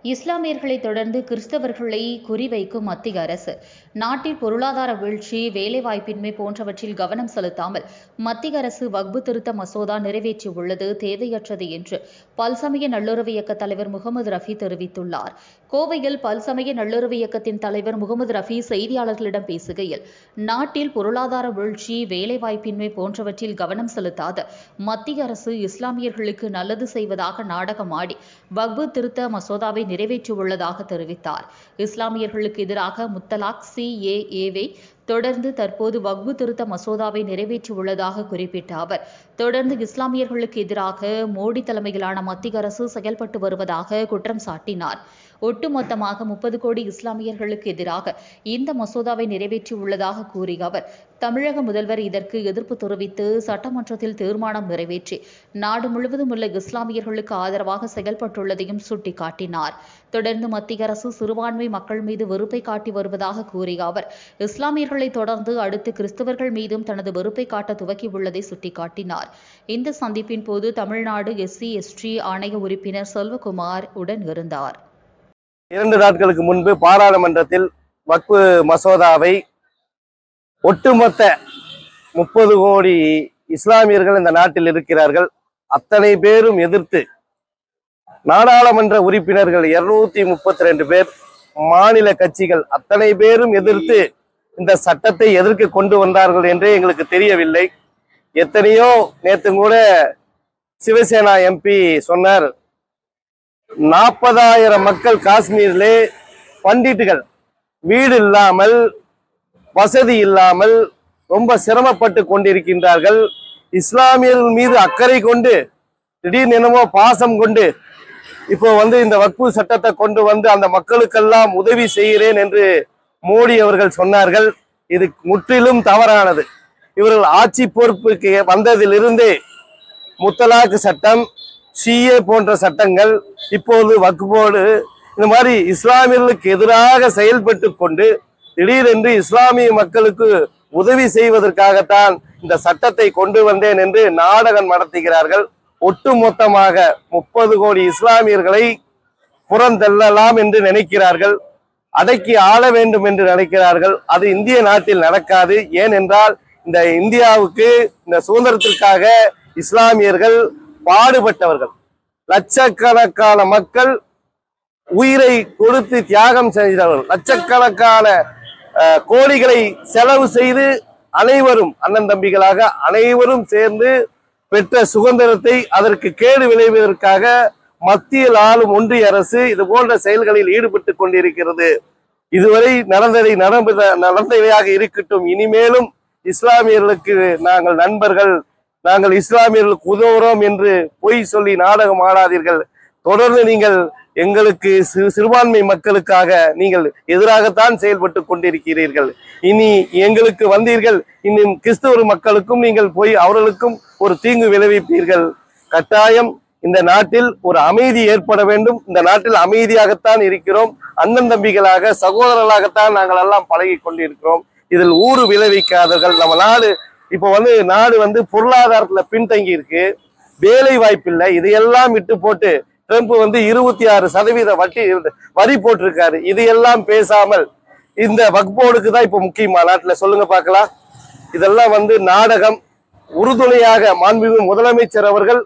இஸ்லாமியர்களை தொடர்ந்து கிறிஸ்தவர்களை குறிவைக்கும் மத்திய அரசு நாட்டில் பொருளாதார வீழ்ச்சி, வேலைவாய்ப்பின்மை போன்றவற்றில் கவனம் செலுத்தாமல் மத்திய அரசு வக்பு திருத்த மசோதா நிறைவேற்றியுள்ளது தேவையற்றது என்று பல்சமய நல்லுறவு இயக்க தலைவர் முகமது ரஃபி தெரிவித்துள்ளார். கோவையில் பல்சமய நல்லுறவு இயக்கத்தின் தலைவர் முகமது ரஃபி செய்தியாளர்களிடம் பேசுகையில், நாட்டில் பொருளாதார வீழ்ச்சி, வேலைவாய்ப்பின்மை போன்றவற்றில் கவனம் செலுத்தாத மத்திய அரசு இஸ்லாமியர்களுக்கு நல்லது செய்வதாக நாடகமாடி வக்பு திருத்த மசோதாவை நிறைவேற்றியுள்ளதாக தெரிவித்தார். இஸ்லாமியர்களுக்கு எதிராக முத்தலாக் CAA-வை தொடர்ந்து தற்போது வக்பு திருத்த மசோதாவை நிறைவேற்றியுள்ளதாக குறிப்பிட்ட அவர், தொடர்ந்து இஸ்லாமியர்களுக்கு எதிராக மோடி தலைமையிலான மத்திய அரசு செயல்பட்டு வருவதாக குற்றம் சாட்டினார். ஒட்டுமொத்தமாக 30 கோடி இஸ்லாமியர்களுக்கு எதிராக இந்த மசோதாவை நிறைவேற்றியுள்ளதாக கூறிய அவர், தமிழக முதல்வர் இதற்கு எதிர்ப்பு தெரிவித்து சட்டமன்றத்தில் தீர்மானம் நிறைவேற்றி நாடு முழுவதும் உள்ள இஸ்லாமியர்களுக்கு ஆதரவாக செயல்பட்டுள்ளதையும் சுட்டிக்காட்டினார். தொடர்ந்து மத்திய அரசு சிறுபான்மை மக்கள் மீது வெறுப்பை காட்டி வருவதாக கூறிய அவர், இஸ்லாமியர்களை தொடர்ந்து அடுத்து கிறிஸ்தவர்கள் மீதும் தனது வெறுப்பை காட்ட துவக்கியுள்ளதை சுட்டிக்காட்டினார். இந்த சந்திப்பின் போது தமிழ்நாடு SC/ST ஆணைய உறுப்பினர் செல்வகுமார் உடன் இருந்தார். 2 நாட்களுக்கு முன்பு பாராளுமன்றத்தில் வக்பு மசோதாவை ஒட்டுமொத்த 30 கோடி இஸ்லாமியர்கள் இந்த நாட்டில் இருக்கிறார்கள், அத்தனை பேரும் எதிர்த்து நாடாளுமன்ற உறுப்பினர்கள் 232 பேர், மாநில கட்சிகள் அத்தனை பேரும் எதிர்த்து இந்த சட்டத்தை எதற்கு கொண்டு வந்தார்கள் என்றே எங்களுக்கு தெரியவில்லை. எத்தனையோ நேற்று கூட சிவசேனா MP சொன்னார், 40,000 மக்கள் காஷ்மீரிலே பண்டிட்டுகள் வீடு இல்லாமல், வசதி இல்லாமல் ரொம்ப சிரமப்பட்டு கொண்டிருக்கின்றார்கள். இஸ்லாமியர்கள் மீது அக்கறை கொண்டு திடீர்னு என்னமோ பாசம் கொண்டு இப்போ இந்த வக்பு சட்டத்தை கொண்டு வந்து அந்த மக்களுக்கெல்லாம் உதவி செய்கிறேன் என்று மோடி அவர்கள் சொன்னார்கள். இது முற்றிலும் தவறானது. இவர்கள் ஆட்சி பொறுப்புக்கு வந்ததிலிருந்தே முத்தலாக்கு சட்டம், CA போன்ற சட்டங்கள், இப்போது வக்போடு, இந்த மாதிரி இஸ்லாமியர்களுக்கு எதிராக செயல்பட்டு கொண்டு திடீரென்று இஸ்லாமிய மக்களுக்கு உதவி செய்வதற்காகத்தான் இந்த சட்டத்தை கொண்டு வந்தேன் என்று நாடகம் நடத்துகிறார்கள். ஒட்டுமொத்தமாக 30 கோடி இஸ்லாமியர்களை புறந்தள்ளலாம் என்று நினைக்கிறார்கள், அடக்கி ஆள வேண்டும் என்று நினைக்கிறார்கள். அது இந்திய நாட்டில் நடக்காது. ஏனென்றால் இந்த இந்தியாவுக்கு, இந்த சுதந்திரத்திற்காக இஸ்லாமியர்கள் பாடுபட்டவர்கள். லட்சக்கணக்கான மக்கள் உயிரை கொடுத்து தியாகம் செய்தவர்கள். லட்சக்கணக்கான கோடிகளை செலவு செய்து அனைவரும் அண்ணன் தம்பிகளாக அனைவரும் சேர்ந்து பெற்ற சுதந்திரத்தை அதற்கு கேடு விளைவதற்காக மத்தியில் ஆளும் ஒன்றிய அரசு இது போன்ற செயல்களில் ஈடுபட்டு கொண்டிருக்கிறது. இதுவரை நடந்தவையாக இருக்கட்டும். இனிமேலும் இஸ்லாமியர்களுக்கு நாங்கள் நண்பர்கள், நாங்கள் இஸ்லாமியர்களுக்கு உதவுறோம் என்று பொய் சொல்லி நாடகம் ஆடாதீர்கள். தொடர்ந்து நீங்கள் எங்களுக்கு சிறுபான்மை மக்களுக்காக நீங்கள் எதிராகத்தான் செயல்பட்டு கொண்டிருக்கிறீர்கள். இனி எங்களுக்கு வந்தீர்கள், இன்னும் கிறிஸ்தவ மக்களுக்கும் நீங்கள் போய் அவர்களுக்கும் ஒரு தீங்கு விளைவிப்பீர்கள். கட்டாயம் இந்த நாட்டில் ஒரு அமைதி ஏற்பட வேண்டும். இந்த நாட்டில் அமைதியாகத்தான் இருக்கிறோம். அண்ணன் தம்பிகளாக, சகோதரர்களாகத்தான் நாங்கள் எல்லாம் பழகி கொண்டிருக்கிறோம். இதில் ஊறு விளைவிக்காதவர்கள். நம்ம நாடு இப்போ நாடு பொருளாதாரத்துல பின்தங்கி இருக்கு, வேலை வாய்ப்பில்லை. இதையெல்லாம் விட்டு போட்டு ட்ரம்ப் 26% வரி போட்டிருக்காரு. இதையெல்லாம் பேசாமல் இந்த வக்போர்டுக்கு தான் இப்போ முக்கியமா நாட்டுல? சொல்லுங்க பார்க்கலாம். இதெல்லாம் நாடகம். உறுதுணையாக மாண்புமிகு முதலமைச்சர் அவர்கள்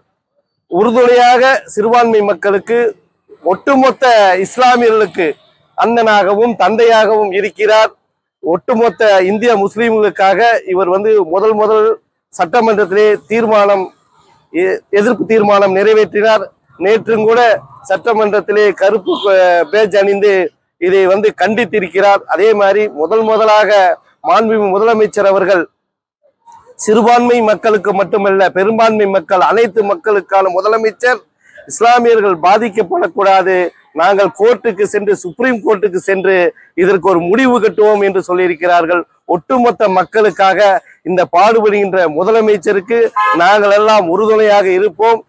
உறுதுணையாக சிறுபான்மை மக்களுக்கு, ஒட்டுமொத்த இஸ்லாமியர்களுக்கு அண்ணனாகவும் தந்தையாகவும் இருக்கிறார். ஒட்டுமொத்த இந்திய முஸ்லீம்களுக்காக இவர் முதல் சட்டமன்றத்திலே எதிர்ப்பு தீர்மானம் நிறைவேற்றினார். நேற்றும் கூட சட்டமன்றத்திலே கருப்பு பேஜ் அணிந்து இதை கண்டித்திருக்கிறார். அதே மாதிரி முதலாக மாண்புமிகு முதலமைச்சர் அவர்கள் சிறுபான்மை மக்களுக்கு மட்டுமல்ல, பெரும்பான்மை மக்கள், அனைத்து மக்களுக்கான முதலமைச்சர். இஸ்லாமியர்கள் பாதிக்கப்படக்கூடாது, நாங்கள் கோர்ட்டுக்கு சென்று, சுப்ரீம் கோர்ட்டுக்கு சென்று இதற்கு ஒரு முடிவு கட்டுவோம் என்று சொல்லியிருக்கிறார்கள். ஒட்டுமொத்த மக்களுக்காக இந்த பாடுபடுகின்ற முதலமைச்சருக்கு நாங்கள் எல்லாம் உறுதுணையாக இருப்போம்.